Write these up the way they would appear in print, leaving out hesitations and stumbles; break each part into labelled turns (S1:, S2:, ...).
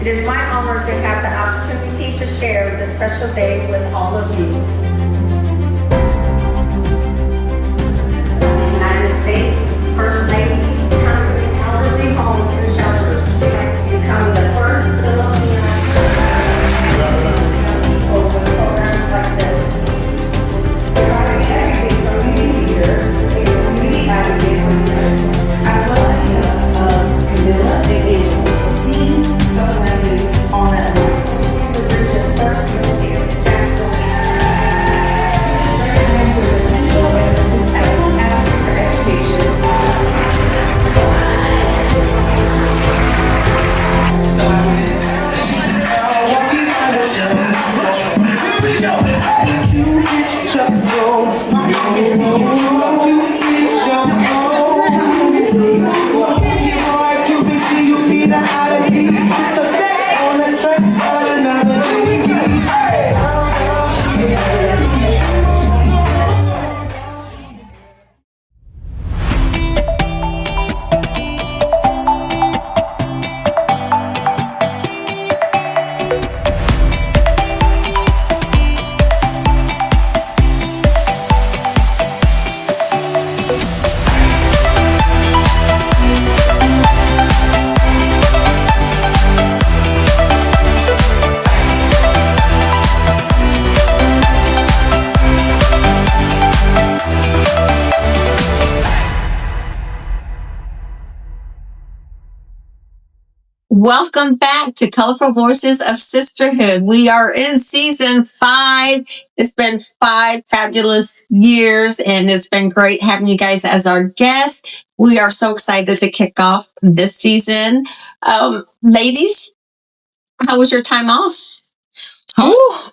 S1: It is my honor to have the opportunity to share this special day with all of you. The United States First Ladies, counseling elderly homes and shelters has become the first Filipino people with programs like this. Providing everything from community leader, a community advocate for youth, as well as Camilla, the angel, seeing some lessons on that month. The region's first military to Jacksonville. Recognize the potential and pursue excellent avenue for education. So I wanted
S2: Welcome back to Colorful Voices of Sisterhood. We are in season 5. It's been 5 fabulous years, and it's been great having you guys as our guests. We are so excited to kick off this season. Ladies, how was your time off?
S3: Oh,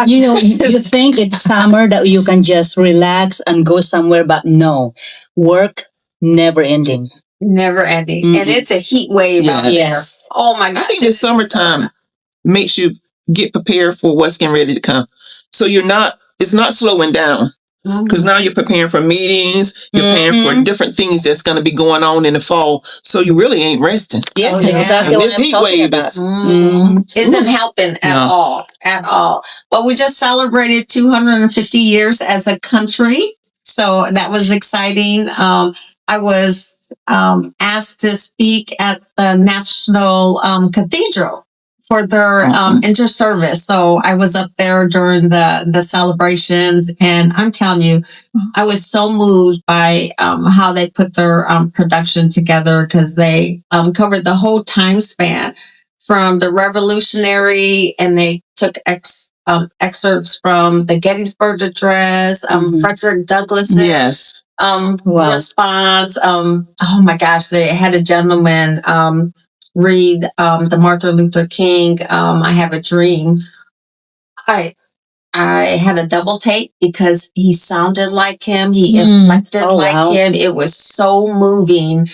S3: you think it's summer that you can just relax and go somewhere, but no, work never ending.
S2: Never ending.
S3: Mhm.
S2: And it's a heat wave out there.
S3: Yes.
S2: Oh my
S4: I
S2: gosh.
S4: think the summertime makes you get prepared for what's getting ready to come. So it's not slowing down because now you're preparing for meetings, you're preparing for different things that's going to be going on in the fall. So you really ain't resting.
S3: Yeah,
S2: Oh, yeah.
S3: exactly.
S4: And
S3: What
S4: this
S3: I'm
S4: heat
S3: talking
S4: wave
S3: about.
S4: is
S2: Isn't helping at
S4: No.
S2: all. Well, we just celebrated 250 years as a country. So that was exciting. I was asked to speak at the National Cathedral for their
S4: Awesome.
S2: inter-service. So I was up there during the celebrations, and I'm telling you, I was so moved by how they put their production together, because they covered the whole time span from the Revolutionary, and they took excerpts from the Gettysburg Address, Frederick Douglass'
S4: yes.
S3: Wow.
S2: response. Oh my gosh, they had a gentleman read the Martin Luther King, I Have a Dream. I had a double take because he sounded like him. He inflected like
S3: wow.
S2: him. It was so moving.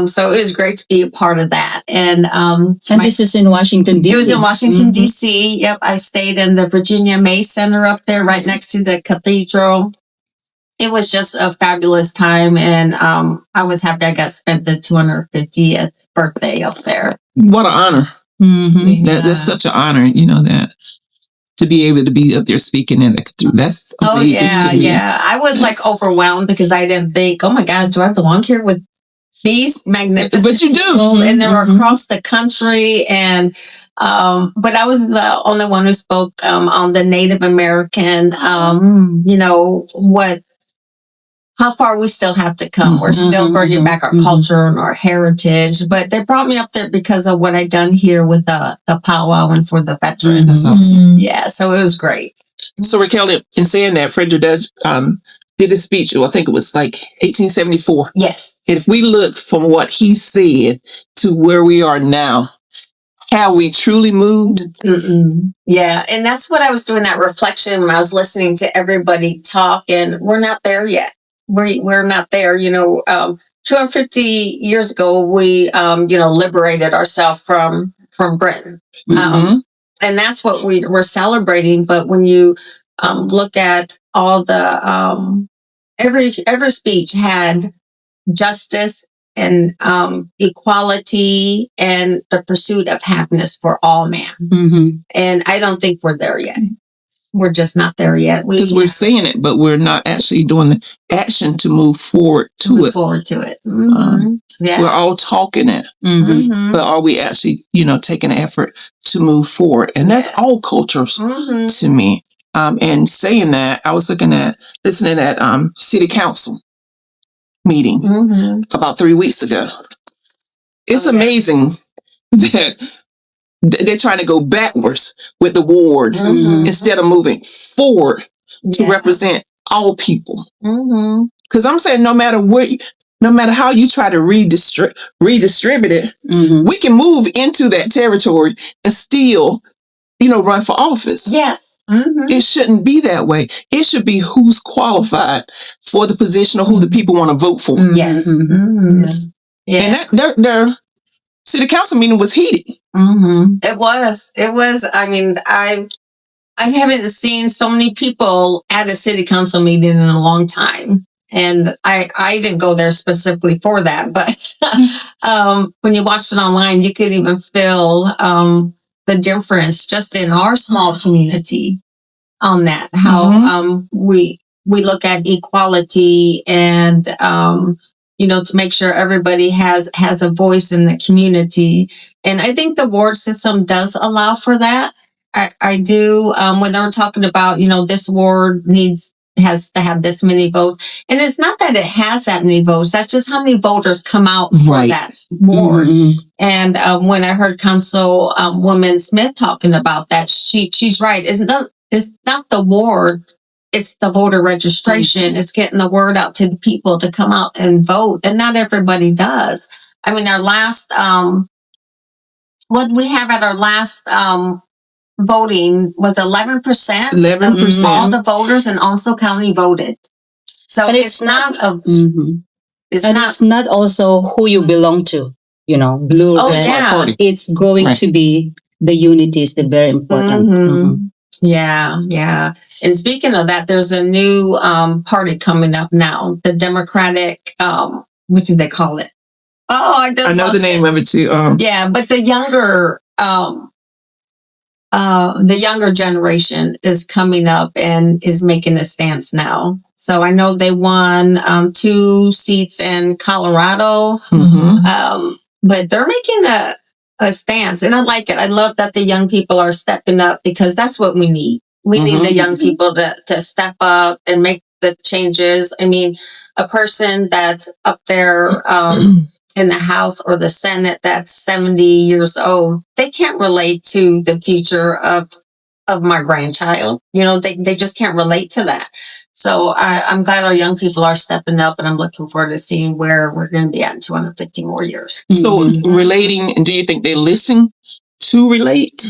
S2: So it was great to be a part of that. And
S3: This is in Washington, D.C.
S2: it was in Washington, D.C. Yep. I stayed in the Virginia May Center up there, right next to the cathedral. It was just a fabulous time. And I was happy I got spent the 250th birthday up there.
S4: What an honor.
S3: Mm-hmm.
S4: That's such an honor, that to be able to be up there speaking in that's amazing to me.
S2: Yeah. I was like overwhelmed because I didn't think, oh my God, do I belong here with these magnificent
S4: But you do.
S2: people? And they were across the country. And but I was the only one who spoke on the Native American, how far we still have to come. We're still bringing back our culture and our heritage. But they brought me up there because of what I'd done here with the powwow and for the veterans.
S4: That's awesome.
S2: Yeah, so it was great.
S4: So Raquel, in saying that, Frederick did a speech, I think it was like 1874.
S2: Yes.
S4: If we look from what he said to where we are now, how we truly moved.
S2: Yeah, and that's what I was doing, that reflection, when I was listening to everybody talk, and we're not there yet. We're not there. 250 years ago, we liberated ourselves from Britain, and that's what we're celebrating. But when you look at all the every speech had justice equality and the pursuit of happiness for all man. And I don't think we're there yet. We're just not there yet.
S4: Because we're saying it, but we're not actually doing the action to move forward to it. We're all talking it, but are we actually, taking the effort to move forward? And that's all cultures to me. And saying that, I was listening at city council meeting about 3 weeks ago. It's amazing that they're trying to go backwards with the ward instead of moving forward to represent all people. Because I'm saying no matter how you try to redistribute it, we can move into that territory and still, run for office.
S2: Yes.
S4: It shouldn't be that way. It should be who's qualified for the position or who the people want to vote for.
S2: Yes.
S4: And their city council meeting was heated.
S2: It was. I mean, I haven't seen so many people at a city council meeting in a long time. And I didn't go there specifically for that, but when you watched it online, you could even feel the difference just in our small community on that. How we look at equality and to make sure everybody has a voice in the community. And I think the ward system does allow for that. I do. When they were talking about, this ward has to have this many votes. And it's not that it has that many votes. That's just how many voters come out for that ward. And when I heard Councilwoman Smith talking about that, she's right. It's not the ward. It's the voter registration. It's getting the word out to the people to come out and vote. And not everybody does. I mean, our last, what we have at our last voting was 11%. 11% of all the voters in Onslow County voted. So it's not it's
S3: not also who you belong to, blue, red, party. It's going to be the unity is the very important.
S2: Yeah. And speaking of that, there's a new party coming up now, the Democratic, what do they call it? Oh, I
S4: know the name of it too.
S2: Yeah, but the younger generation is coming up and is making a stance now. So I know they won 2 seats in Colorado, but they're making a stance, and I like it. I love that the young people are stepping up because that's what we need. We need the young people to step up and make the changes. I mean, a person that's up there in the House or the Senate that's 70 years old, they can't relate to the future of my grandchild. They just can't relate to that. So I'm glad our young people are stepping up, and I'm looking forward to seeing where we're going to be at in 250 more years.
S4: So relating, do you think they listen to relate?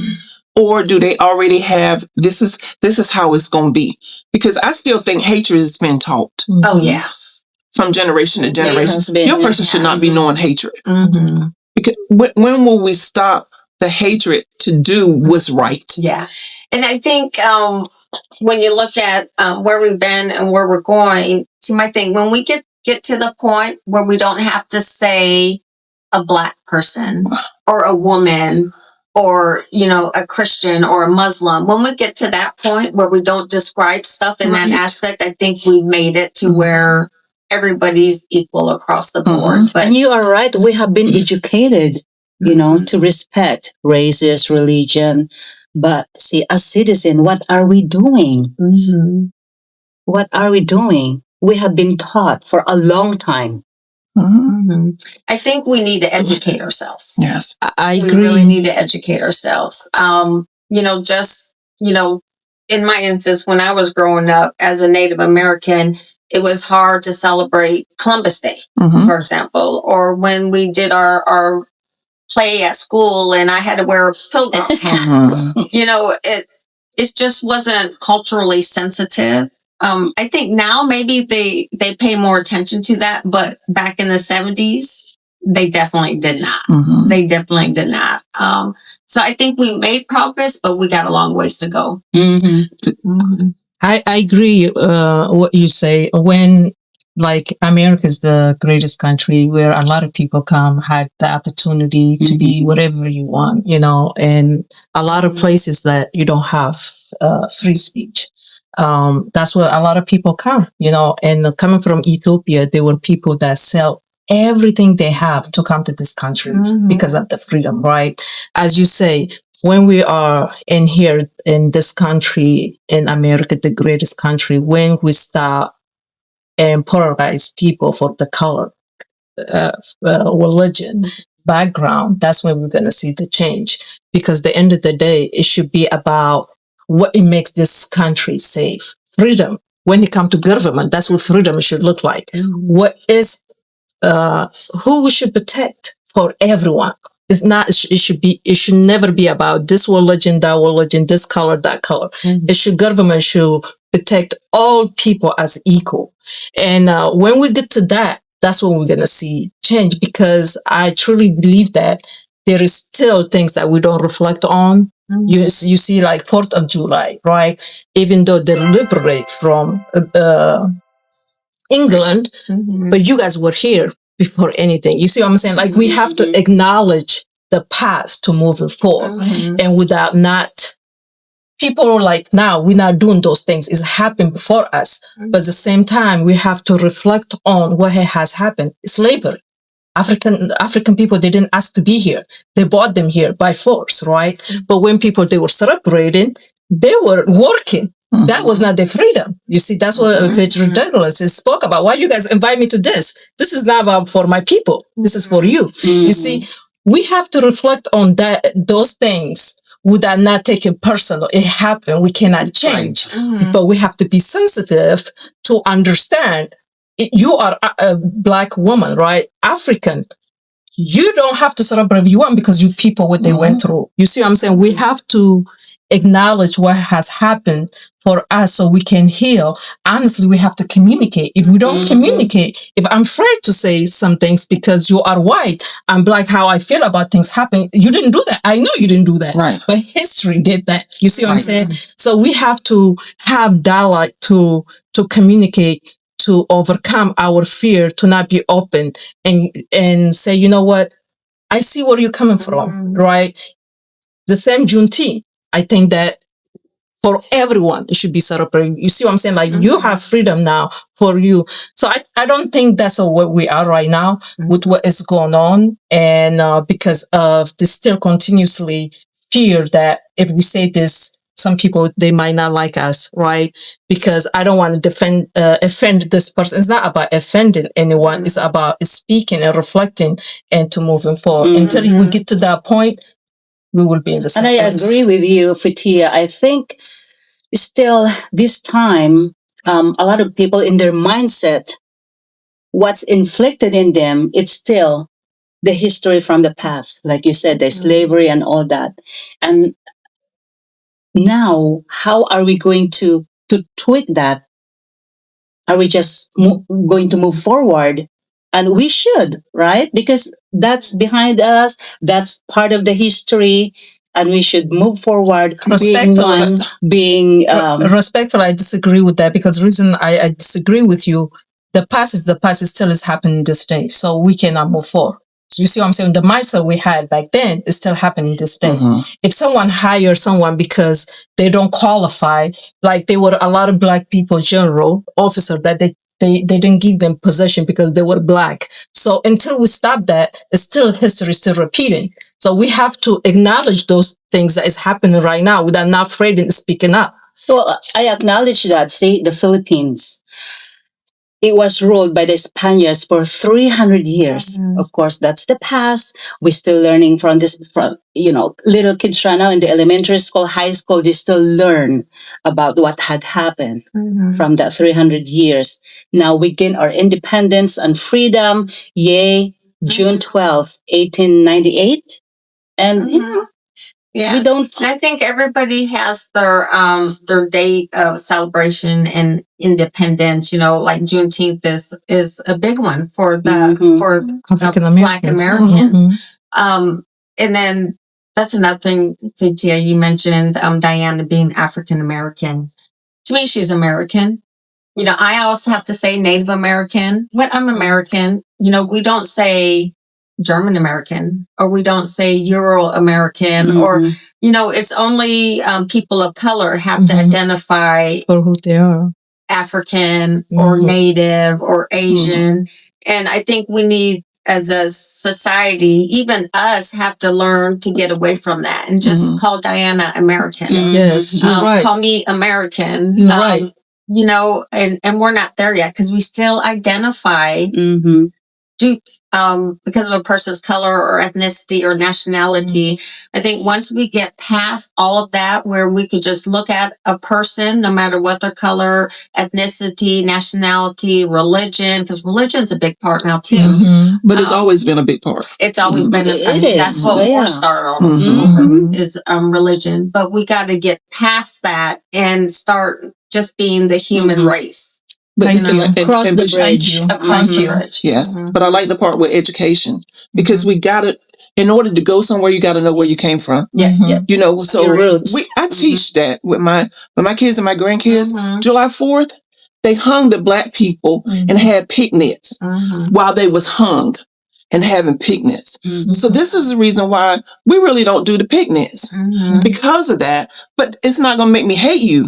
S4: Or do they already have, this is how it's going to be? Because I still think hatred has been taught.
S2: Oh, yes.
S4: From generation to generation. Your person should not be knowing hatred. Because when will we stop the hatred to do what's right?
S2: Yeah. And I think when you look at where we've been and where we're going, to my thing, when we get to the point where we don't have to say a Black person or a woman or, a Christian or a Muslim, when we get to that point where we don't describe stuff in that aspect, I think we've made it to where everybody's equal across the board. But
S3: and you are right. We have been educated, to respect races, religion. But see, as citizen, what are we doing? What are we doing? We have been taught for a long time.
S2: I think we need to educate ourselves.
S4: Yes,
S3: I agree.
S2: We really need to educate ourselves. In my instance, when I was growing up as a Native American, it was hard to celebrate Columbus Day, for example, or when we did our play at school and I had to wear a pilgrim hat. It just wasn't culturally sensitive. I think now maybe they pay more attention to that, but back in the 70s, they definitely did not. They definitely did not. So I think we made progress, but we got a long ways to go.
S5: I agree what you say. When like America is the greatest country where a lot of people come, had the opportunity to be whatever you want, and a lot of places that you don't have free speech. That's where a lot of people come, and coming from Ethiopia, there were people that sell everything they have to come to this country because of the freedom, right? As you say, when we are in here in this country, in America, the greatest country, when we start and polarize people for the color, religion, background, that's when we're going to see the change. Because at the end of the day, it should be about what it makes this country safe. Freedom. When it comes to government, that's what freedom should look like. What is, who we should protect for everyone. It's not, it should never be about this religion, that religion, this color, that color. Government should protect all people as equal. And when we get to that, that's when we're going to see change, because I truly believe that there is still things that we don't reflect on. You see, like 4th of July, right? Even though they liberate from England, but you guys were here before anything. You see what I'm saying? Like, we have to acknowledge the past to move it forward. And without not, people are like, now we're not doing those things. It's happened before us. But at the same time, we have to reflect on what has happened. It's slavery. African people, they didn't ask to be here. They brought them here by force, right? But when they were celebrating, they were working. That was not their freedom. You see, that's what Richard Douglas spoke about. Why you guys invite me to this? This is not about for my people. This is for you. You see, we have to reflect on those things without not taking personal. It happened. We cannot change, but we have to be sensitive to understand. You are a Black woman, right? African. You don't have to celebrate you want because you people what they went through. You see what I'm saying? We have to acknowledge what has happened for us so we can heal. Honestly, we have to communicate. If we don't communicate, if I'm afraid to say some things because you are white, I'm Black, how I feel about things happen. You didn't do that. I know you didn't do that.
S4: Right.
S5: But history did that. You see what I'm saying? So we have to have dialogue to communicate, to overcome our fear, to not be open and say, you know what? I see where you're coming from, right? The same Juneteenth. I think that for everyone, it should be celebrated. You see what I'm saying? Like, you have freedom now for you. So I don't think that's where we are right now with what is going on. And because of this still continuously fear that if we say this, some people, they might not like us, right? Because I don't want to offend this person. It's not about offending anyone. It's about speaking and reflecting and to moving forward. Until we get to that point, we will be in the same place.
S3: And I agree with you, Fatia. I think still this time, a lot of people in their mindset, what's inflicted in them, it's still the history from the past. Like you said, the slavery and all that. And now, how are we going to tweak that? Are we just going to move forward? And we should, right? Because that's behind us. That's part of the history. And we should move forward.
S5: Respectfully, I disagree with that, because the reason I disagree with you, the past is the past. It still is happening this day. So we cannot move forward. So you see what I'm saying? The mindset we had back then is still happening this day. If someone hires someone because they don't qualify, like there were a lot of Black people, general officer, that they didn't give them position because they were Black. So until we stop that, it's still history, still repeating. So we have to acknowledge those things that is happening right now without not afraid of speaking up.
S3: Well, I acknowledge that. See, the Philippines, it was ruled by the Spaniards for 300 years. Of course, that's the past. We're still learning from this, little kids right now in the elementary school, high school, they still learn about what had happened from that 300 years. Now we gain our independence and freedom. Yay, June 12th, 1898. And,
S2: Yeah,
S3: we don't.
S2: I think everybody has their date of celebration and independence. Like Juneteenth is a big one for
S5: African
S2: Black Americans.
S5: Mm-hmm.
S2: And then that's another thing, Fatia, you mentioned Diana being African American. To me, she's American. I also have to say Native American, but I'm American. We don't say German American, or we don't say Euro American, or, it's only people of color have to identify
S5: For who they are.
S2: African or Native or Asian. And I think we need, as a society, even us have to learn to get away from that and just call Diana American.
S5: Yes, you're right.
S2: Call me American.
S5: You're right.
S2: And we're not there yet because we still identify because of a person's color or ethnicity or nationality. I think once we get past all of that, where we could just look at a person, no matter what their color, ethnicity, nationality, religion, because religion's a big part now too.
S4: But it's always been a big part.
S2: It's always been. That's what we're starting on is religion. But we got to get past that and start just being the human race.
S4: But
S5: Thank you.
S3: Across the bridge.
S2: Across the bridge.
S4: Yes. But I like the part with education, because we got to, in order to go somewhere, you got to know where you came from. So
S3: Your roots.
S4: I teach that with my kids and my grandkids. July 4th, they hung the Black people and had picnics while they was hung and having picnics. So this is the reason why we really don't do the picnics, because of that. But it's not going to make me hate you.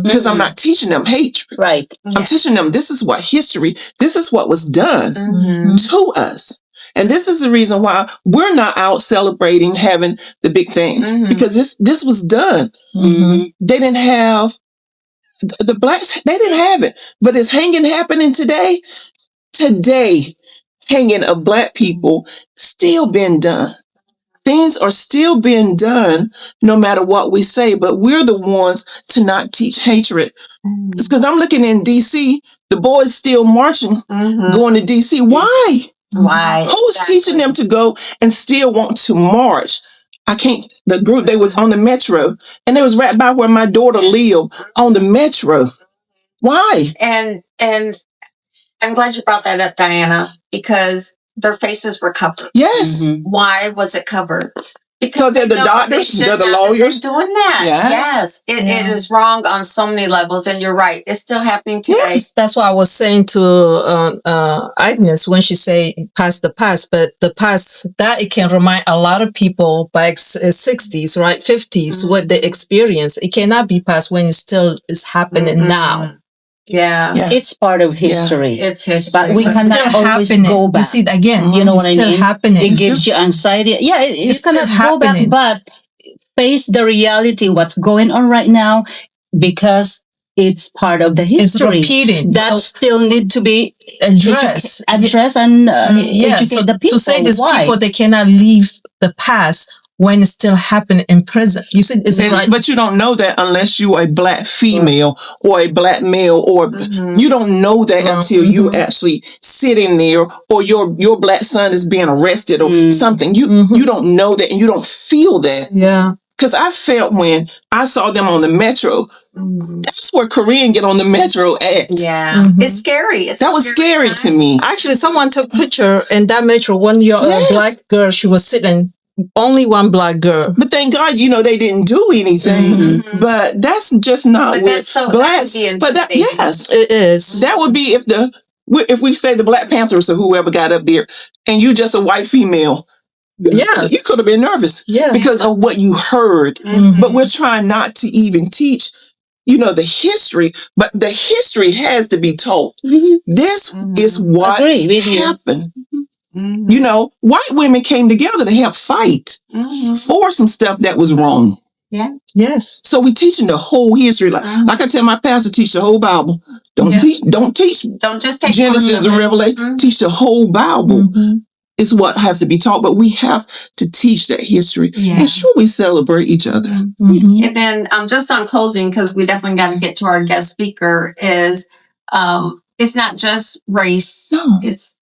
S4: Because I'm not teaching them hatred.
S3: Right.
S4: I'm teaching them this is what history, this is what was done to us. And this is the reason why we're not out celebrating having the big thing, because this was done. They didn't have, the Blacks, they didn't have it, but is hanging happening today? Today, hanging of Black people still being done. Things are still being done no matter what we say, but we're the ones to not teach hatred. It's because I'm looking in D.C., the boys still marching, going to D.C. Why?
S2: Why?
S4: Who's teaching them to go and still want to march? The group, they was on the metro, and they was right by where my daughter lived on the metro. Why?
S2: And I'm glad you brought that up, Diana, because their faces were covered.
S4: Yes.
S2: Why was it covered?
S4: Because they're the doctors, they're the lawyers.
S2: Doing that.
S4: Yes.
S2: It is wrong on so many levels, and you're right. It's still happening today.
S5: Yes, that's why I was saying to Agnes when she say past the past, but the past that it can remind a lot of people back 60s, right, 50s, what they experienced. It cannot be past when it still is happening now.
S2: Yeah.
S3: It's part of history.
S2: It's history.
S3: But we cannot always go back.
S5: You see it again.
S3: You know what I
S5: It's still
S3: mean?
S5: happening.
S3: It gives you anxiety. Yeah, it's
S5: still
S3: cannot go back,
S5: happening.
S3: but face the reality, what's going on right now, because it's part of the
S5: It's
S3: history.
S5: repeating.
S3: That
S5: So
S3: still need to be
S5: address.
S3: addressed and educate
S5: So
S3: the people.
S5: to say these
S3: Why?
S5: people, they cannot leave the past when it's still happening in present. You see, is it right?
S4: But you don't know that unless you are a Black female or a Black male, or you don't know that until you actually sitting there, or your Black son is being arrested or something. You don't know that, and you don't feel that.
S5: Yeah.
S4: Because I felt when I saw them on the metro, that's where Korean get on the metro at.
S2: Yeah. It's scary.
S4: That was scary to me.
S5: Actually, someone took picture in that metro. One
S4: Yes.
S5: Black girl, she was sitting. Only one Black girl.
S4: But thank God, they didn't do anything. But that's just not
S2: But
S4: what
S2: that's so
S4: Blacks.
S2: that'd be
S4: But that,
S2: intimidating.
S4: yes,
S5: It is.
S4: that would be if we say the Black Panthers or whoever got up there, and you just a white female.
S5: Yeah.
S4: You could have been nervous.
S5: Yeah.
S4: Because of what you heard. But we're trying not to even teach, the history. But the history has to be told. This is what
S3: Agree with you.
S4: happened. White women came together to help fight for some stuff that was wrong.
S2: Yeah.
S5: Yes.
S4: So we teaching the whole history. Like I tell my pastor, teach the whole Bible. Don't teach
S2: Don't just take
S4: Genesis
S2: part of
S4: and
S2: it.
S4: Revelation. Teach the whole Bible. Is what has to be taught. But we have to teach that history.
S2: Yeah.
S4: And sure, we celebrate each other.
S2: And then just on closing, because we definitely got to get to our guest speaker, is it's not just race.
S4: No.
S2: It's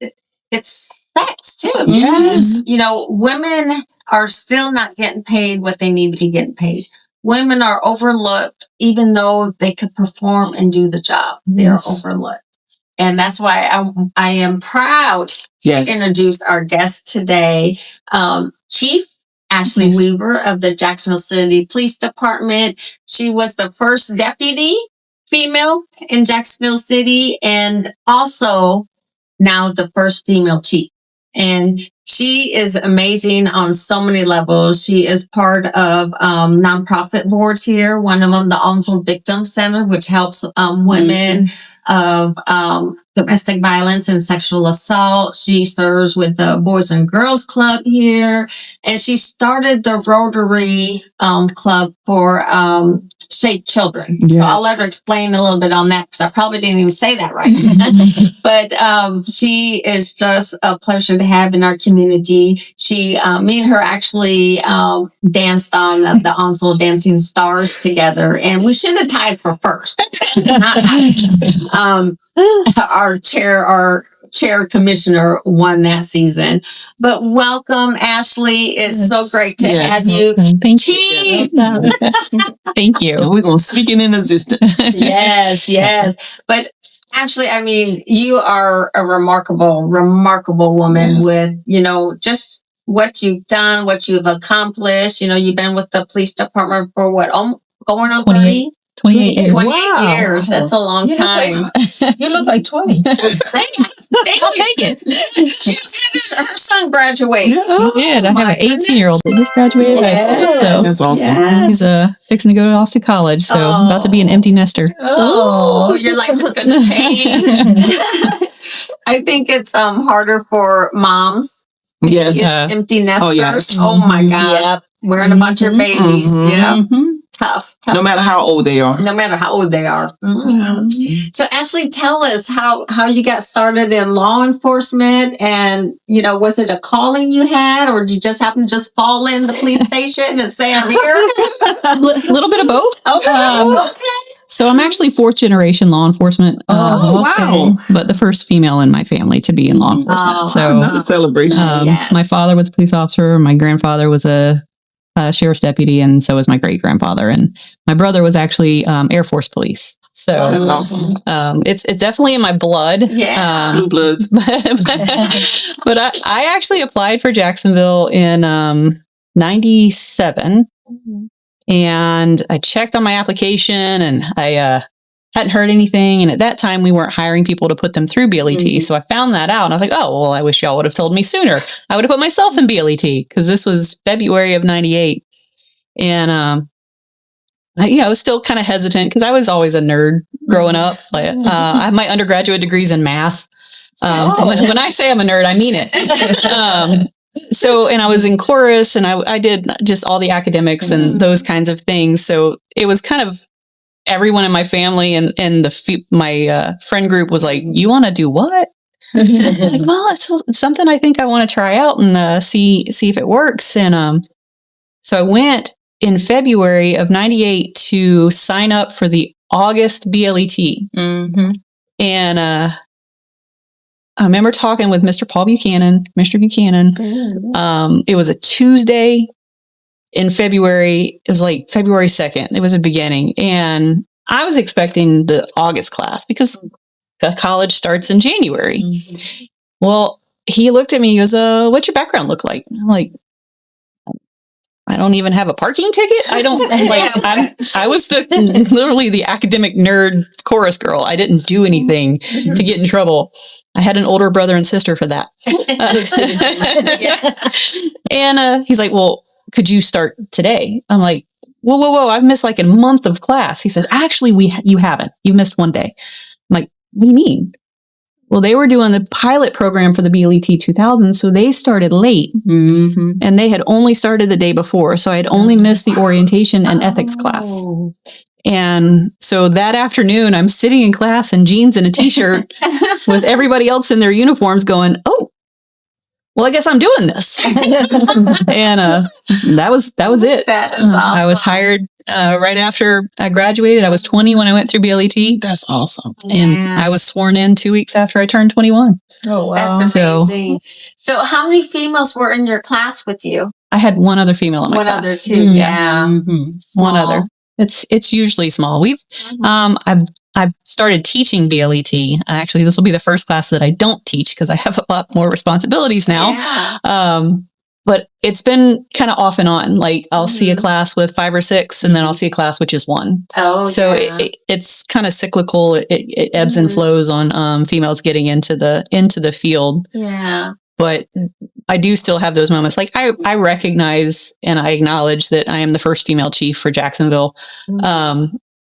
S2: sex too.
S4: Yes.
S2: Women are still not getting paid what they need to be getting paid. Women are overlooked, even though they could perform and do the job. They are overlooked. And that's why I am proud
S4: Yes.
S2: to introduce our guest today, Chief Ashley Weaver of the Jacksonville City Police Department. She was the first deputy female in Jacksonville City, and also now the first female chief. And she is amazing on so many levels. She is part of nonprofit boards here. One of them, the Onslow Victim Center, which helps women of domestic violence and sexual assault. She serves with the Boys and Girls Club here. And she started the Rotary Club for Shade Children.
S4: Yeah.
S2: So I'll let her explain a little bit on that because I probably didn't even say that right. But she is just a pleasure to have in our community. She, me and her actually danced on the Onslow Dancing Stars together, and we should have tied for first. Not our chair commissioner won that season. But welcome, Ashley. It's so great to have you.
S6: Thank
S2: Chief.
S6: you. Thank you.
S4: And we're going to speak it in existence.
S2: Yes. But Ashley, I mean, you are a remarkable woman with, just what you've done, what you've accomplished. You've been with the police department for what, going on 30?
S6: 28 years.
S2: 28 years. That's a long time.
S5: You look like 20.
S2: I'll take it. Her son graduated.
S6: He did. I have an 18-year-old that just graduated high school. So
S4: That's awesome.
S2: Yes.
S6: he's fixing to go off to college. So about to be an empty nester.
S2: Oh, your life is going to change. I think it's harder for moms.
S4: Yes.
S2: It's empty nesters.
S4: Oh, yes.
S2: Oh my gosh.
S5: Yep.
S2: Wearing a bunch of babies.
S4: Mhm.
S2: Yeah. Tough.
S4: No matter how old they are.
S2: No matter how old they are. So Ashley, tell us how you got started in law enforcement, and was it a calling you had, or did you just happen to just fall in the police station and say I'm here?
S6: A little bit of both.
S2: Okay.
S6: So I'm actually fourth generation law enforcement.
S4: Oh, wow.
S6: But the first female in my family to be in law enforcement.
S2: Oh,
S6: so
S4: Another celebration.
S2: Yes.
S6: my father was a police officer. My grandfather was a sheriff's deputy, and so was my great grandfather. And my brother was actually Air Force police. So
S4: That's awesome.
S6: it's definitely in my blood.
S2: Yeah.
S4: Blue Bloods.
S6: But I actually applied for Jacksonville in 97, and I checked on my application, and I hadn't heard anything. And at that time, we weren't hiring people to put them through BLET. So I found that out, and I was like, oh, well, I wish y'all would have told me sooner. I would have put myself in BLET, because this was February of 98. And I was still kind of hesitant, because I was always a nerd growing up. Like, I have my undergraduate degrees in math. When I say I'm a nerd, I mean it. And I was in chorus, and I did just all the academics and those kinds of things. So it was kind of everyone in my family and my friend group was like, you want to do what? It's like, well, it's something I think I want to try out and see if it works. And so I went in February of 98 to sign up for the August BLET. And I remember talking with Mr. Buchanan. It was a Tuesday in February. It was like February 2nd. It was a beginning. And I was expecting the August class because college starts in January. Well, he looked at me, he goes, what's your background look like? I'm like, I don't even have a parking ticket. I was literally the academic nerd chorus girl. I didn't do anything to get in trouble. I had an older brother and sister for that. And he's like, well, could you start today? I'm like, whoa. I've missed like a month of class. He said, actually, you haven't. You've missed one day. I'm like, what do you mean? Well, they were doing the pilot program for the BLET 2000, so they started late. And they had only started the day before, so I had only missed the orientation and ethics class. And so that afternoon, I'm sitting in class in jeans and a t-shirt with everybody else in their uniforms going, oh, well, I guess I'm doing this. And that was it.
S2: That is awesome.
S6: I was hired right after I graduated. I was 20 when I went through BLET.
S4: That's awesome.
S6: And I was sworn in 2 weeks after I turned 21.
S5: Oh, wow.
S2: That's amazing. So how many females were in your class with you?
S6: I had one other female in my class.
S2: One other too. Yeah.
S6: One other. It's usually small. I've started teaching BLET. Actually, this will be the first class that I don't teach because I have a lot more responsibilities now.
S2: Yeah.
S6: but it's been kind of off and on. Like I'll see a class with 5 or 6, and then I'll see a class with just 1.
S2: Oh,
S6: So
S2: yeah.
S6: it's kind of cyclical. It ebbs and flows on females getting into the field.
S2: Yeah.
S6: But I do still have those moments. Like I recognize and I acknowledge that I am the first female chief for Jacksonville.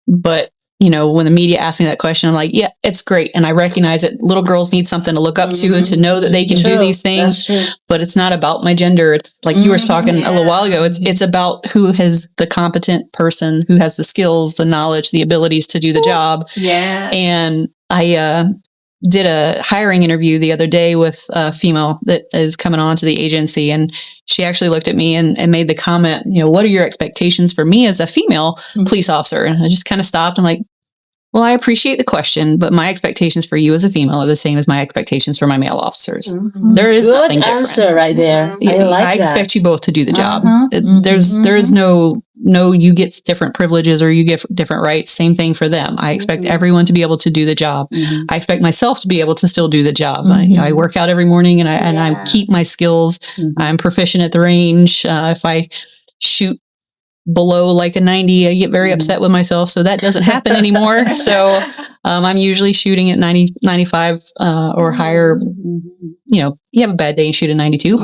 S6: But you know, when the media asked me that question, I'm like, yeah, it's great. And I recognize that little girls need something to look up to know that they can do these things, but it's not about my gender. It's like you were talking a little while ago. It's about who has the competent person, who has the skills, the knowledge, the abilities to do the job.
S2: Yeah.
S6: And I, did a hiring interview the other day with a female that is coming on to the agency. And she actually looked at me and made the comment, you know, what are your expectations for me as a female police officer? And I just kind of stopped. I'm like, well, I appreciate the question, but my expectations for you as a female are the same as my expectations for my male officers. There is
S3: Good
S6: nothing different.
S3: answer right there. I like
S6: I expect
S3: that.
S6: you both to do the job.
S3: Uh-huh.
S6: There's no you get different privileges or you get different rights. Same thing for them. I expect everyone to be able to do the job. I expect myself to be able to still do the job. I work out every morning and I keep my skills. I'm proficient at the range. If I shoot below like a 90, I get very upset with myself. So that doesn't happen anymore. So I'm usually shooting at 90, 95 or higher. You know, you have a bad day and shoot a 92,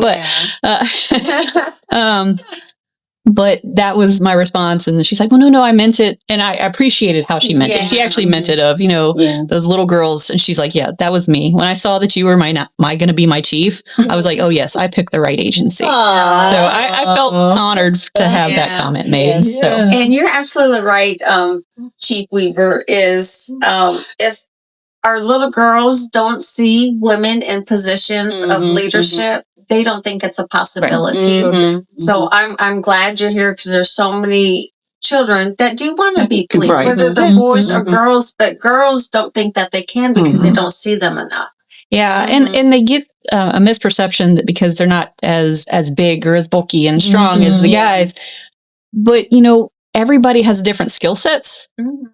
S6: but that was my response. And she's like, well, no, I meant it. And I appreciated how she meant it. She actually meant it of, you know, those little girls. And she's like, yeah, that was me. When I saw that you were going to be my chief, I was like, oh yes, I picked the right agency. So I felt honored to have that comment made.
S3: Yes.
S6: So.
S2: And you're absolutely right, Chief Weaver, is if our little girls don't see women in positions of leadership, they don't think it's a possibility. So I'm glad you're here because there's so many children that do want to be police, whether they're boys or girls, but girls don't think that they can because they don't see them enough.
S6: Yeah, and they get a misperception that because they're not as big or as bulky and strong as the guys. But, you know, everybody has different skill sets.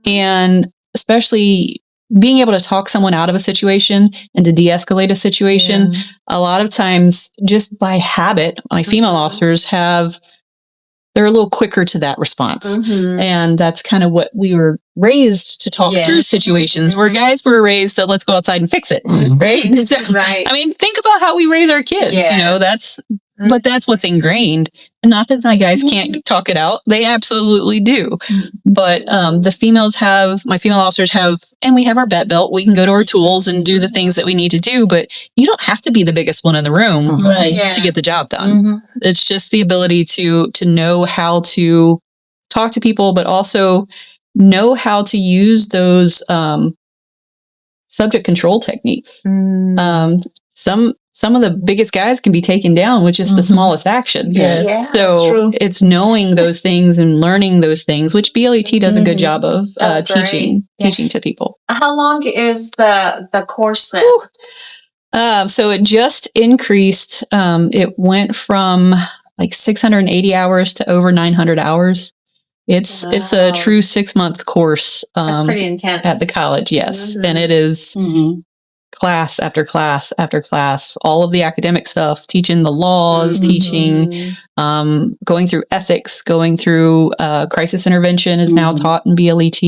S6: And especially being able to talk someone out of a situation and to de-escalate a situation, a lot of times just by habit, my female officers they're a little quicker to that response. And that's kind of what we were raised to talk through situations where guys were raised to let's go outside and fix it. Right? So, I mean, think about how we raise our kids, you know, but that's what's ingrained. Not that my guys can't talk it out. They absolutely do. But my female officers have, and we have our bet belt. We can go to our tools and do the things that we need to do, but you don't have to be the biggest one in the room to get the job done. It's just the ability to know how to talk to people, but also know how to use those subject control techniques. Some of the biggest guys can be taken down with just the smallest action. So it's knowing those things and learning those things, which BLET does a good job of teaching to people.
S2: How long is the course then?
S6: So it just increased. It went from like 680 hours to over 900 hours. It's a true 6-month course.
S2: That's pretty intense.
S6: At the college, yes. And it is class after class after class, all of the academic stuff, teaching the laws, teaching, going through ethics, going through crisis intervention is now taught in BLET.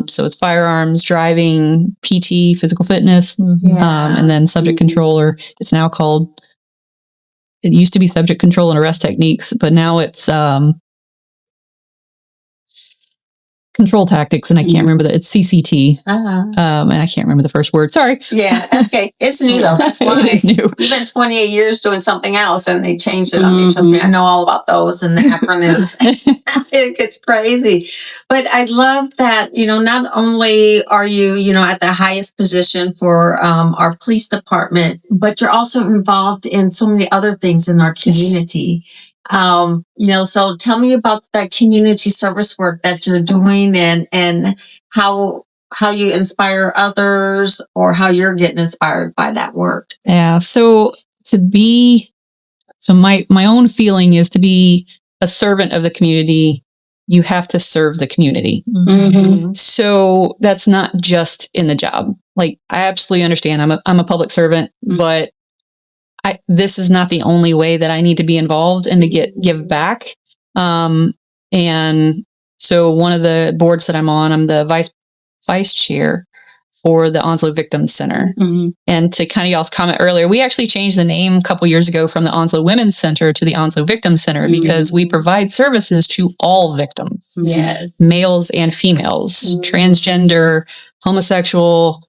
S6: So it's firearms, driving, PT, physical fitness, and then subject control, or it's now called, it used to be subject control and arrest techniques, but now it's control tactics, and I can't remember that. It's CCT, and I can't remember the first word. Sorry.
S2: Yeah, that's okay. It's new though. That's why.
S6: It is new.
S2: You've been 28 years doing something else, and they changed it on me. Trust me, I know all about those and the acronyms. It gets crazy, but I love that. You know, not only are you, you know, at the highest position for our police department, but you're also involved in so many other things in our community. You know, so tell me about that community service work that you're doing and how you inspire others or how you're getting inspired by that work.
S6: Yeah. So my own feeling is to be a servant of the community. You have to serve the community. So that's not just in the job. Like I absolutely understand I'm a public servant, but this is not the only way that I need to be involved and to give back. And so one of the boards that I'm on, I'm the vice chair for the Onslow Victims Center. And to kind of y'all's comment earlier, we actually changed the name a couple years ago from the Onslow Women's Center to the Onslow Victims Center because we provide services to all victims.
S2: Yes.
S6: Males and females, transgender, homosexual,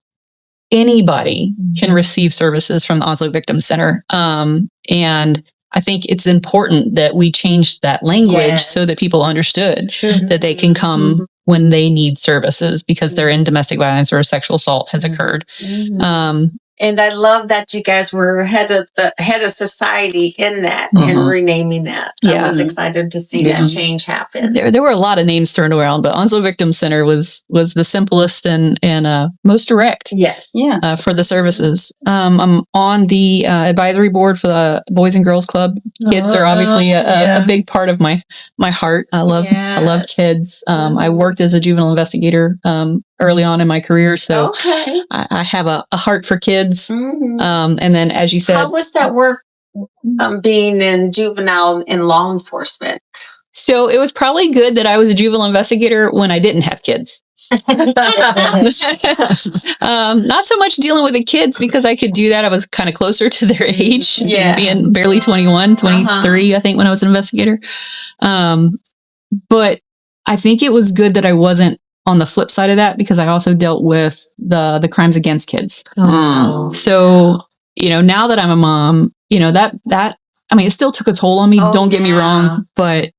S6: anybody can receive services from the Onslow Victims Center. And I think it's important that we changed that language so that people understood that they can come when they need services because they're in domestic violence or a sexual assault has occurred.
S2: And I love that you guys were head of society in that and renaming that. I was excited to see that change happen.
S6: There were a lot of names thrown around, but Onslow Victims Center was the simplest and most direct.
S2: Yes.
S6: For the services. I'm on the advisory board for the Boys and Girls Club. Kids are obviously a big part of my heart. I love kids. I worked as a juvenile investigator early on in my career, so I have a heart for kids. And then, as you said,
S2: how was that work being in juvenile in law enforcement?
S6: So it was probably good that I was a juvenile investigator when I didn't have kids. Not so much dealing with the kids because I could do that. I was kind of closer to their age, being barely 21, 23, I think, when I was an investigator. But I think it was good that I wasn't on the flip side of that because I also dealt with the crimes against kids. So, now that I'm a mom, that it still took a toll on me. Don't get me wrong, but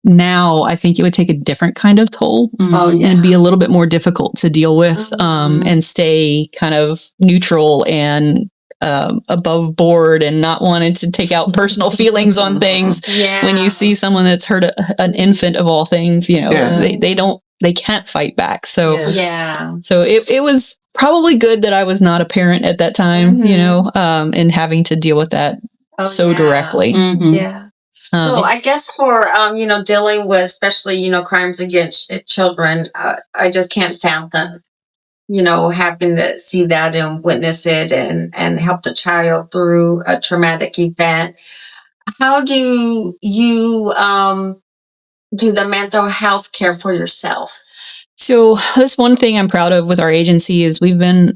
S6: now I think it would take a different kind of toll and be a little bit more difficult to deal with and stay kind of neutral and above board and not wanting to take out personal feelings on things. When you see someone that's hurt an infant of all things, they can't fight back. So so it was probably good that I was not a parent at that time, and having to deal with that directly.
S2: So I guess for, dealing with especially, crimes against children, I just can't fathom, having to see that and witness it and help the child through a traumatic event. How do you do the mental health care for yourself?
S6: So that's one thing I'm proud of with our agency is we've been,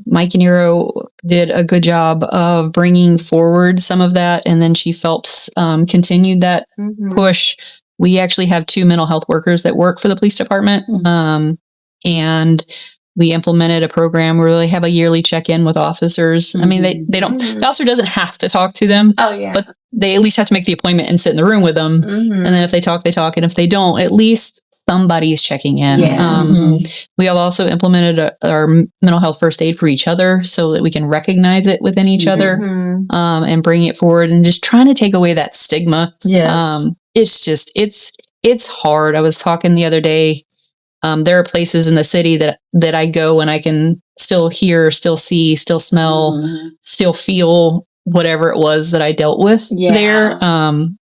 S6: Mike Yaniro did a good job of bringing forward some of that. And then Chief Phelps continued that push. We actually have 2 mental health workers that work for the police department. And we implemented a program where they have a yearly check-in with officers. I mean, they don't, the officer doesn't have to talk to them, but they at least have to make the appointment and sit in the room with them. And then if they talk, they talk. And if they don't, at least somebody's checking in. We have also implemented our mental health first aid for each other so that we can recognize it within each other and bring it forward and just trying to take away that stigma. It's just, it's hard. I was talking the other day. There are places in the city that I go and I can still hear, still see, still smell, still feel whatever it was that I dealt with there.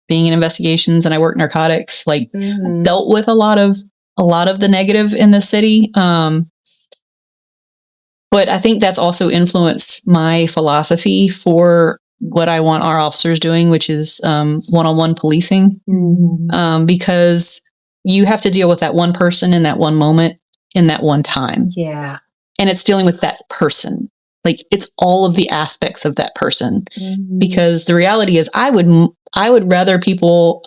S6: Being in investigations and I work narcotics, dealt with a lot of the negative in the city. But I think that's also influenced my philosophy for what I want our officers doing, which is one-on-one policing. Because you have to deal with that one person in that one moment, in that one time. And it's dealing with that person. It's all of the aspects of that person. Because the reality is I would rather people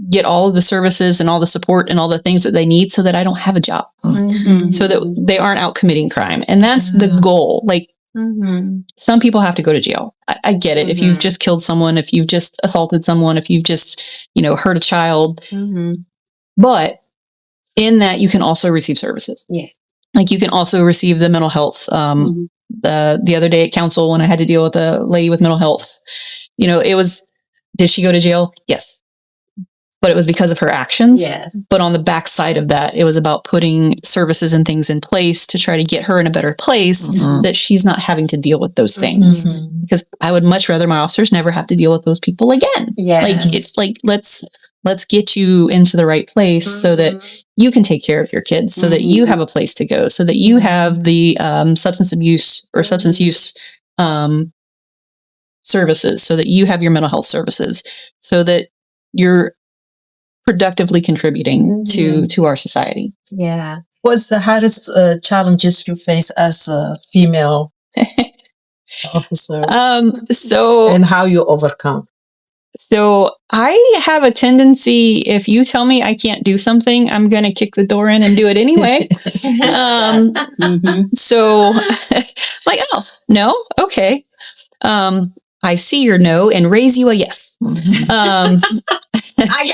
S6: get all of the services and all the support and all the things that they need so that I don't have a job. So that they aren't out committing crime. And that's the goal. Some people have to go to jail. I get it. If you've just killed someone, if you've just assaulted someone, if you've just, hurt a child. But in that, you can also receive services. You can also receive the mental health. The other day at council, when I had to deal with a lady with mental health, did she go to jail? Yes. But it was because of her actions. But on the backside of that, it was about putting services and things in place to try to get her in a better place that she's not having to deal with those things. Because I would much rather my officers never have to deal with those people again. It's let's get you into the right place so that you can take care of your kids, so that you have a place to go, so that you have the substance abuse or substance use services, so that you have your mental health services, so that you're productively contributing to our society.
S2: Yeah.
S5: What's the hardest challenges you face as a female officer, and how you overcome?
S6: So I have a tendency, if you tell me I can't do something, I'm going to kick the door in and do it anyway. So like, oh, no. Okay. I see your no and raise you a yes.
S2: I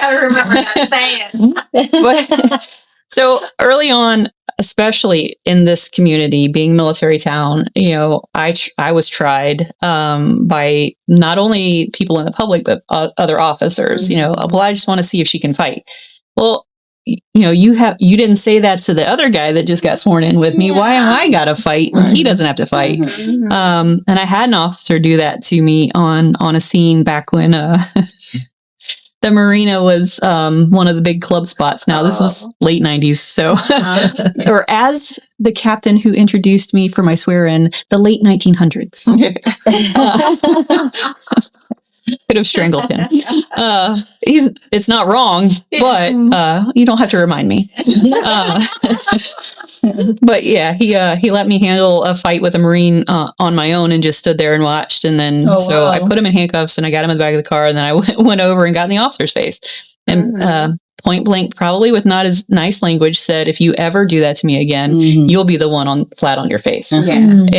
S2: gotta remember that saying.
S6: But, so early on, especially in this community, being military town, you know, I was tried by not only people in the public, but other officers. You know, well, I just want to see if she can fight. Well, you know, you didn't say that to the other guy that just got sworn in with me. Why am I gotta fight? He doesn't have to fight. And I had an officer do that to me on a scene back when the marina was one of the big club spots. Now this was late 90s. So, or as the captain who introduced me for my swear-in, the late 1900s. Could have strangled him. It's not wrong, but you don't have to remind me. But yeah, he let me handle a fight with a Marine on my own and just stood there and watched. And then I put him in handcuffs and I got him in the back of the car. And then I went over and got in the officer's face and point blank, probably with not as nice language, said, "If you ever do that to me again, you'll be the one flat on your face." And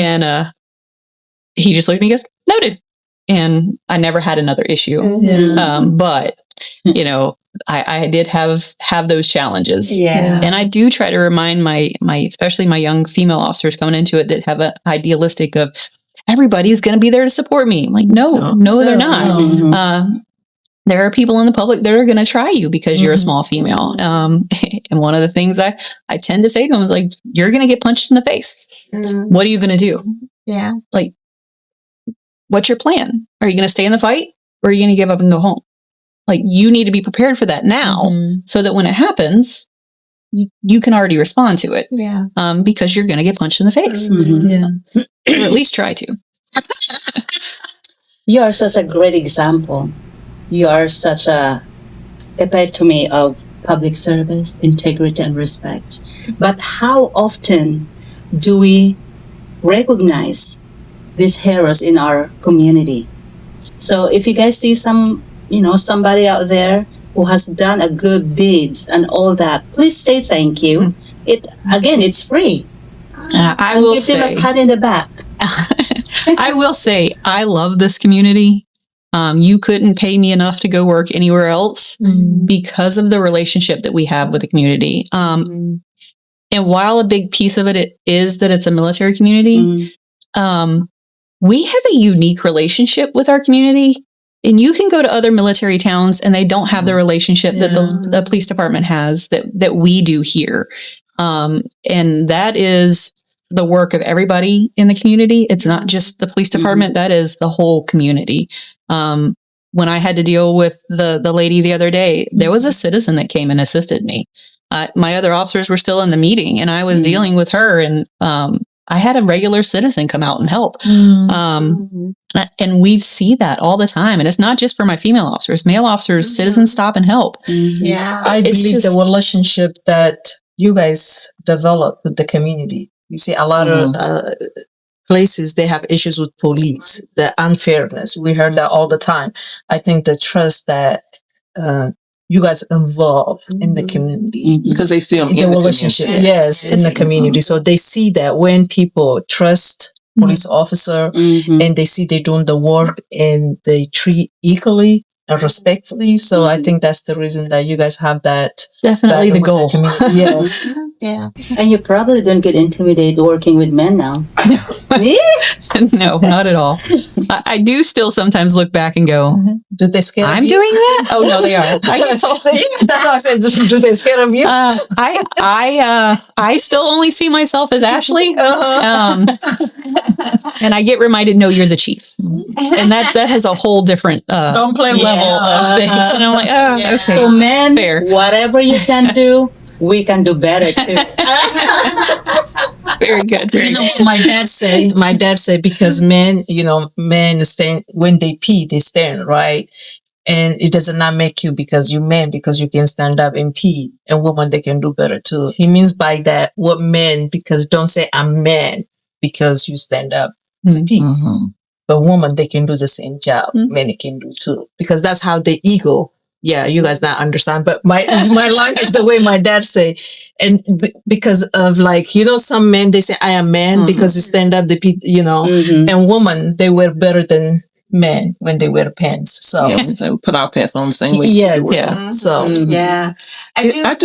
S6: he just looked at me and goes, "Noted." And I never had another issue. But, you know, I did have those challenges. And I do try to remind my especially my young female officers coming into it that have an idealistic of everybody's going to be there to support me. I'm like, no, they're not. There are people in the public that are going to try you because you're a small female. And one of the things I tend to say to them is like, you're going to get punched in the face. What are you going to do?
S2: Yeah.
S6: Like, what's your plan? Are you going to stay in the fight or are you going to give up and go home? Like, you need to be prepared for that now so that when it happens, you can already respond to it.
S2: Yeah.
S6: Because you're going to get punched in the face. Or at least try to.
S3: You are such a great example. You are such a epitome of public service, integrity, and respect. But how often do we recognize these heroes in our community? So if you guys see somebody out there who has done a good deeds and all that, please say thank you. It's free.
S6: I will
S3: give
S6: say,
S3: them a pat in the back.
S6: I will say, I love this community. You couldn't pay me enough to go work anywhere else because of the relationship that we have with the community. And while a big piece of it is that it's a military community, we have a unique relationship with our community. And you can go to other military towns and they don't have the relationship that the police department has that we do here. And that is the work of everybody in the community. It's not just the police department. That is the whole community. When I had to deal with the lady the other day, there was a citizen that came and assisted me. My other officers were still in the meeting and I was dealing with her, and I had a regular citizen come out and help. And we see that all the time. And it's not just for my female officers, male officers, citizens stop and help.
S2: Yeah.
S5: I believe the relationship that you guys develop with the community. You see a lot of places, they have issues with police, the unfairness. We heard that all the time. I think the trust that you guys involve in the community.
S4: Because they see them
S5: The
S4: in the
S5: relationship,
S4: community.
S5: yes, in the community. So they see that when people trust police officer and they see they're doing the work and they treat equally and respectfully. So I think that's the reason that you guys have that.
S6: Definitely the goal.
S5: Yes.
S2: Yeah.
S3: And you probably don't get intimidated working with men now.
S6: No, not at all. I do still sometimes look back and go,
S5: Do they scare
S6: I'm
S5: you?
S6: doing that? Oh, no, they are.
S5: That's how I said, do they scare of you?
S6: I still only see myself as Ashley. And I get reminded, no, you're the chief. And that has a whole different
S5: Don't play
S6: level of things. And I'm like, oh, okay.
S3: So men,
S6: Fair.
S3: whatever you can do, we can do better too.
S6: Very good.
S5: You know, my dad said, because men, men stand, when they pee, they stand, right? And it does not make you because you men, because you can stand up and pee. And women, they can do better too. He means by that, what men, because don't say I'm man because you stand up to pee.
S4: Mm-hmm.
S5: But women, they can do the same job. Men can do too. Because that's how the ego. Yeah, you guys not understand. But my language, the way my dad say, and because of some men, they say I am man because they stand up, and women, they wear better than men when they wear pants. So
S4: we put our pants on the same way.
S5: yeah. So
S2: Yeah. Go ahead,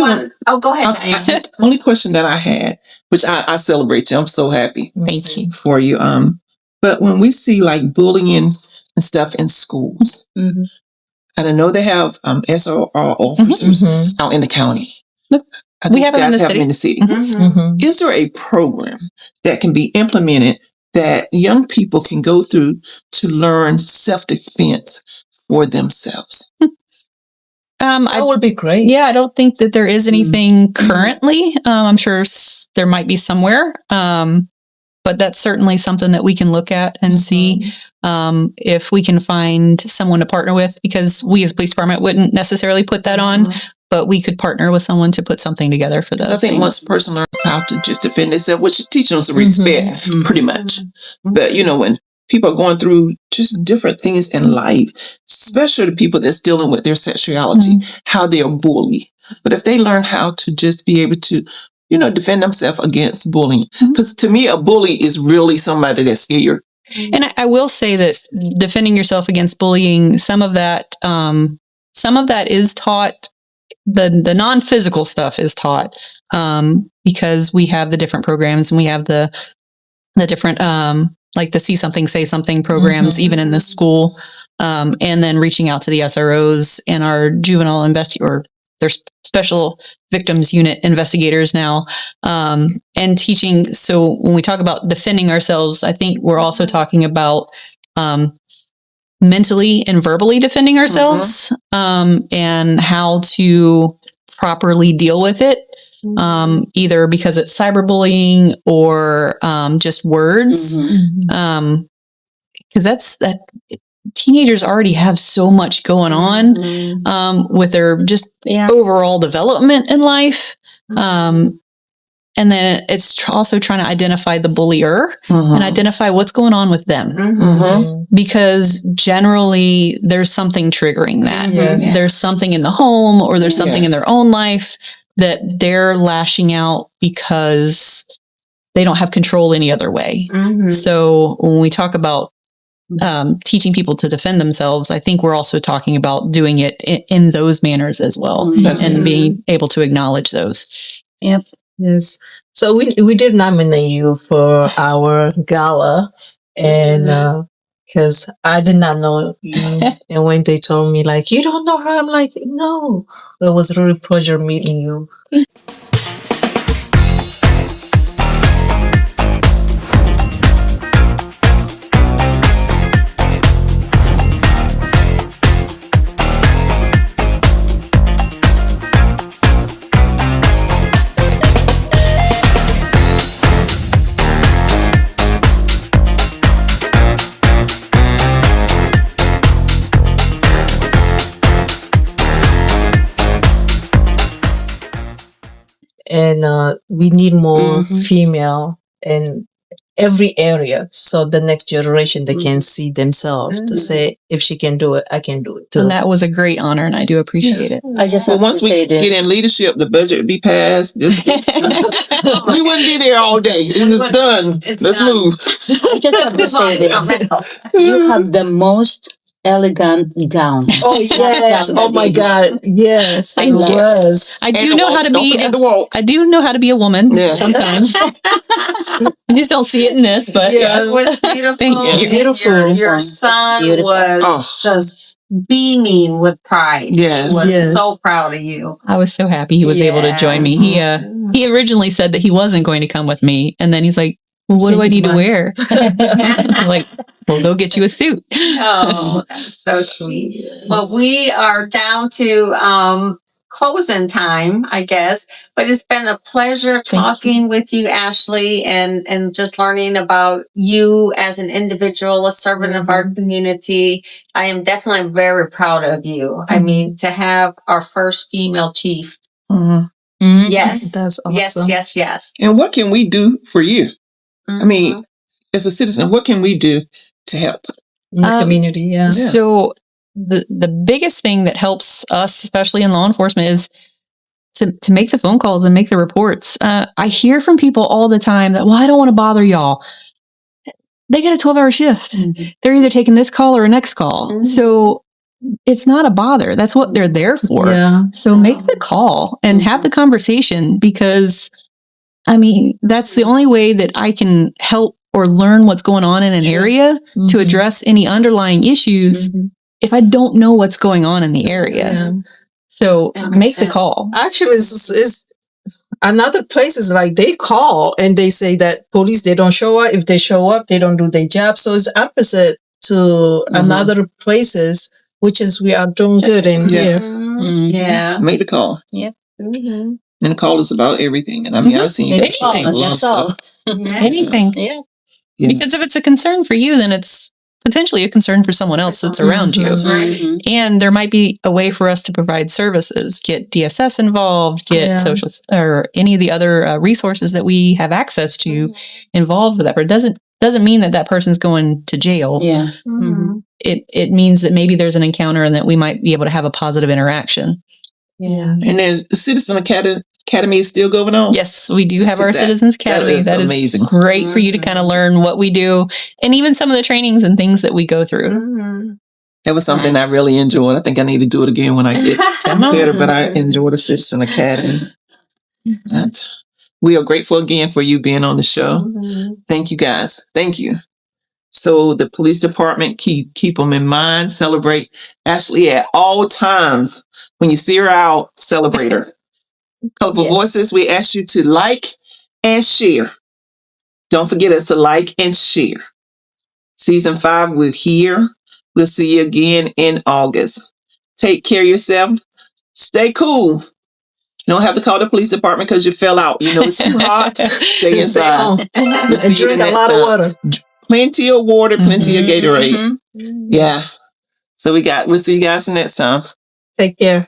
S2: Diane.
S4: Only question that I had, which I celebrate you. I'm so happy
S6: Thank you.
S4: for you. But when we see like bullying and stuff in schools, and I know they have SRO officers out in the county. I think
S6: We have
S4: you
S6: them in
S4: guys
S6: the
S4: have them
S6: city.
S4: in the city. Is there a program that can be implemented that young people can go through to learn self-defense for themselves?
S5: that would be great.
S6: Yeah, I don't think that there is anything currently. I'm sure there might be somewhere. But that's certainly something that we can look at and see if we can find someone to partner with, because we as police department wouldn't necessarily put that on, but we could partner with someone to put something together for those
S4: I think
S6: things.
S4: once a person learns how to just defend themselves, which is teaching them some respect, pretty much. But when people are going through just different things in life, especially the people that's dealing with their sexuality, how they are bullied. But if they learn how to just be able to defend themselves against bullying. Because to me, a bully is really somebody that's scared.
S6: And I will say that defending yourself against bullying, some of that is taught. The non-physical stuff is taught because we have the different programs and we have the different like the See Something, Say Something programs, even in the school, and then reaching out to the SROs and our juvenile or their special victims unit investigators now, and teaching. So when we talk about defending ourselves, I think we're also talking about mentally and verbally defending ourselves, and how to properly deal with it, either because it's cyberbullying or just words, because that. Teenagers already have so much going on with their just overall development in life. And then it's also trying to identify the bullier and identify what's going on with them. Because generally there's something triggering that. There's something in the home or there's something in their own life that they're lashing out because they don't have control any other way. So when we talk about teaching people to defend themselves, I think we're also talking about doing it in those manners as well, and being able to acknowledge those.
S3: Yep.
S5: Yes. So we did nominate you for our gala, and because I did not know you, and when they told me you don't know her, I'm like, no. It was really a pleasure meeting you. And we need more female in every area, so the next generation they can see themselves to say, if she can do it, I can do it too.
S6: And that was a great honor, and I do appreciate it.
S3: I just have
S4: once
S3: to
S4: we
S3: say this.
S4: get in leadership, the budget will be passed. We wouldn't be there all day. It's done. Let's move.
S3: I just have to say this. You have the most elegant gown.
S5: Oh yes! Oh my God! Yes,
S6: Thank
S5: it
S6: you.
S5: was.
S6: I do know how to
S4: Don't
S6: be.
S4: forget the walk.
S6: I do know how to be a woman sometimes. You just don't see it in this, but
S2: It was beautiful.
S6: Thank you.
S5: Beautiful.
S2: Your son
S3: Beautiful.
S2: was just beaming with pride.
S4: Yes.
S2: He was
S5: Yes.
S2: so proud of you.
S6: I was so happy he was able to join me. He originally said that he wasn't going to come with me, and then he's like, "Well, what do I need to wear?" I'm like, "We'll go get you a suit."
S2: Oh, that's so sweet. Well, we are down to closing time, I guess. But it's been a pleasure talking with you, Ashley, and just learning about you as an individual, a servant of our community. I am definitely very proud of you. I mean, to have our first female chief. Yes.
S5: That's awesome.
S2: Yes.
S4: And what can we do for you? I mean, as a citizen, what can we do to help?
S5: In the community, yeah.
S6: So the biggest thing that helps us, especially in law enforcement, is to make the phone calls and make the reports. I hear from people all the time that, well, I don't want to bother y'all. They get a 12-hour shift. They're either taking this call or a next call. So it's not a bother. That's what they're there for.
S5: Yeah.
S6: So make the call and have the conversation, because I mean, that's the only way that I can help or learn what's going on in an area to address any underlying issues if I don't know what's going on in the area.
S5: Yeah.
S6: So make the call.
S5: Actually, it's another place is like they call and they say that police, they don't show up. If they show up, they don't do their job. So it's opposite to another places, which is we are doing good in here.
S2: Yeah.
S4: Make the call.
S6: Yep.
S4: And the call is about everything. And I mean, I've seen
S6: Anything.
S4: a lot of
S3: That's all.
S4: stuff.
S6: Anything.
S3: Yeah.
S6: Because if it's a concern for you, then it's potentially a concern for someone else that's around you. And there might be a way for us to provide services, get DSS involved, get social or any of the other resources that we have access to involved with that. But it doesn't mean that that person's going to jail.
S3: Yeah.
S6: It means that maybe there's an encounter and that we might be able to have a positive interaction.
S2: Yeah.
S4: And there's the Citizen Academy is still going on.
S6: Yes, we do have our
S4: That-
S6: Citizens Academy.
S4: that is amazing.
S6: Great for you to kind of learn what we do and even some of the trainings and things that we go through.
S4: That was something I really enjoyed. I think I need to do it again when I get better, but I enjoy the Citizen Academy. We are grateful again for you being on the show. Thank you guys. Thank you. So the police department, keep them in mind. Celebrate Ashley at all times. When you see her out, celebrate her. Colorful Voices, we ask you to like and share. Don't forget us to like and share. Season 5, we're here. We'll see you again in August. Take care of yourself. Stay cool. You don't have to call the police department because you fell out. You know it's too hot. Stay inside.
S5: And drink a lot of water.
S4: Plenty of water, plenty of Gatorade. Yeah. So we'll see you guys next time.
S5: Take care.